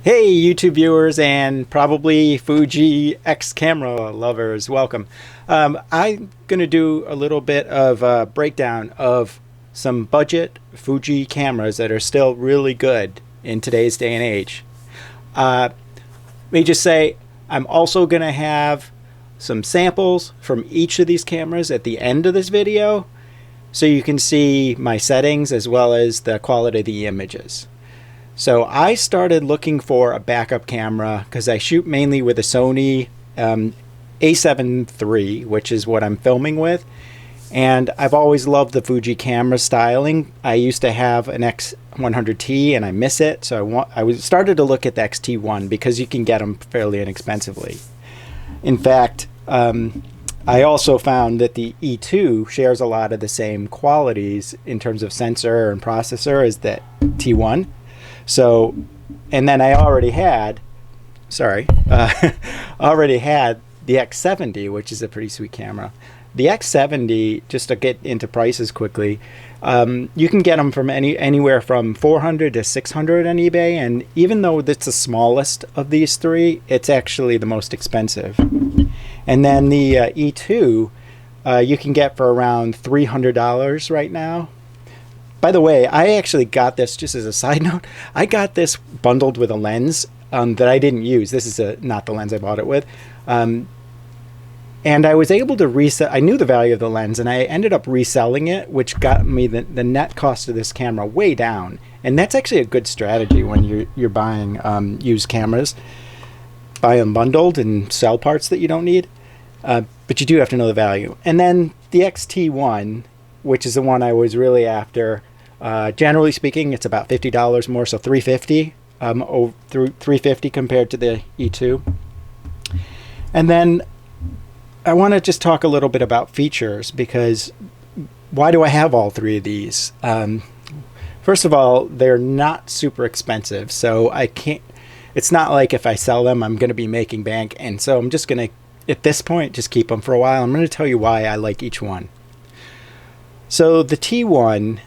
Hey YouTube viewers and probably Fuji X camera lovers, welcome. I'm going to do a little bit of a breakdown of some budget Fuji cameras that are still really good in today's day and age. Let me just say I'm also going to have some samples from each of these cameras at the end of this video so you can see my settings as well as the quality of the images. So I started looking for a backup camera because I shoot mainly with a Sony A7III, which is what I'm filming with. And I've always loved the Fuji camera styling. I used to have an X100T and I miss it. So I started to look at the XT1 because you can get them fairly inexpensively. In fact, I also found that the E2 shares a lot of the same qualities in terms of sensor and processor as the T1. So, and then I already had, already had the X70, which is a pretty sweet camera. The X70, just to get into prices quickly, you can get them from anywhere from 400 to 600 on eBay, and even though it's the smallest of these three, it's actually the most expensive. And then the E2, you can get for around $300 right now. By the way, I actually got this, just as a side note, I got this bundled with a lens that I didn't use. This is not the lens I bought it with. And I was able to resell, I knew the value of the lens, and I ended up reselling it, which got me the net cost of this camera way down. And that's actually a good strategy when you're buying used cameras. Buy them bundled and sell parts that you don't need. But you do have to know the value. And then the XT1, which is the one I was really after. Generally speaking, it's about $50 more, so $350 through $350 compared to the E2. And then I want to just talk a little bit about features, because why do I have all three of these? First of all, they're not super expensive, so I can't. It's not like if I sell them, I'm going to be making bank, and so I'm just going to, at this point, just keep them for a while. I'm going to tell you why I like each one. So the T1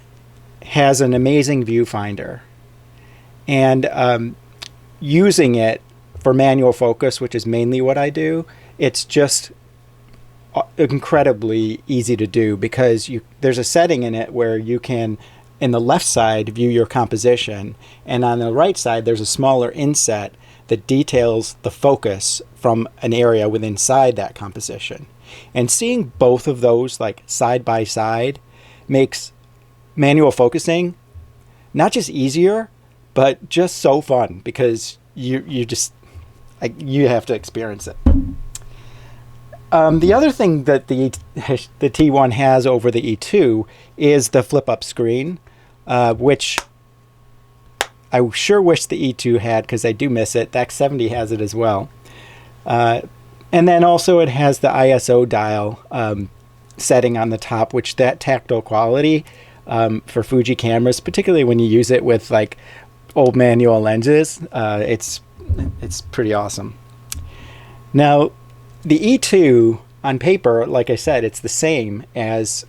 has an amazing viewfinder, and using it for manual focus, which is mainly what I do, it's just incredibly easy to do, because there's a setting in it where you can, in the left side, view your composition, and on the right side there's a smaller inset that details the focus from an area within inside that composition. And seeing both of those like side by side makes manual focusing not just easier, but just so fun, because you just have to experience it. The other thing that the T1 has over the E2 is the flip-up screen, which I sure wish the E2 had, because I do miss it. The X70 has it as well. And then also it has the ISO dial setting on the top, which that tactile quality for Fuji cameras, particularly when you use it with like old manual lenses, it's pretty awesome. Now, the E2 on paper, like I said, it's the same as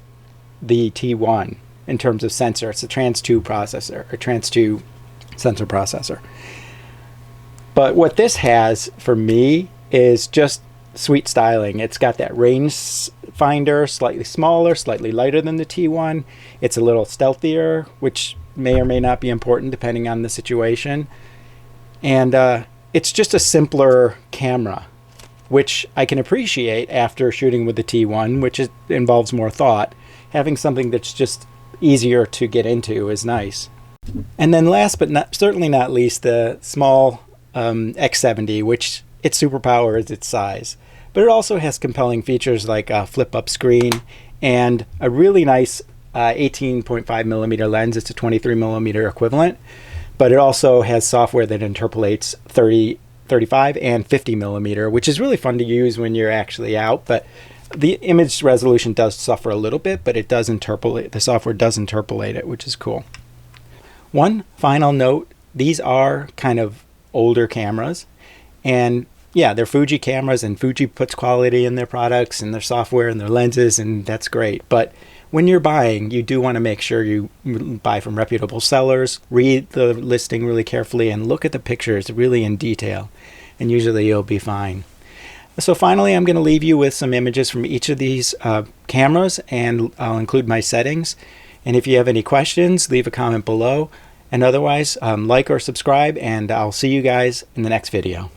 the T1 in terms of sensor. It's a Trans 2 processor, or Trans 2 sensor processor. But what this has for me is just sweet styling. It's got that range finder, slightly smaller, slightly lighter than the T1. It's a little stealthier, which may or may not be important depending on the situation. And it's just a simpler camera, which I can appreciate after shooting with the T1, which involves more thought. Having something that's just easier to get into is nice. And then last but certainly not least, the small X70, which its superpower is its size. But it also has compelling features like a flip-up screen and a really nice 18.5 millimeter lens. It's a 23 millimeter equivalent, but it also has software that interpolates 30, 35, and 50 millimeter, which is really fun to use when you're actually out. But the image resolution does suffer a little bit, but it does interpolate. The software does interpolate it, which is cool. One final note: these are kind of older cameras, and yeah, they're Fuji cameras, and Fuji puts quality in their products and their software and their lenses, and that's great. But when you're buying, you do want to make sure you buy from reputable sellers, read the listing really carefully, and look at the pictures really in detail. And usually you'll be fine. So finally, I'm going to leave you with some images from each of these cameras, and I'll include my settings. And if you have any questions, leave a comment below. And otherwise, like or subscribe, and I'll see you guys in the next video.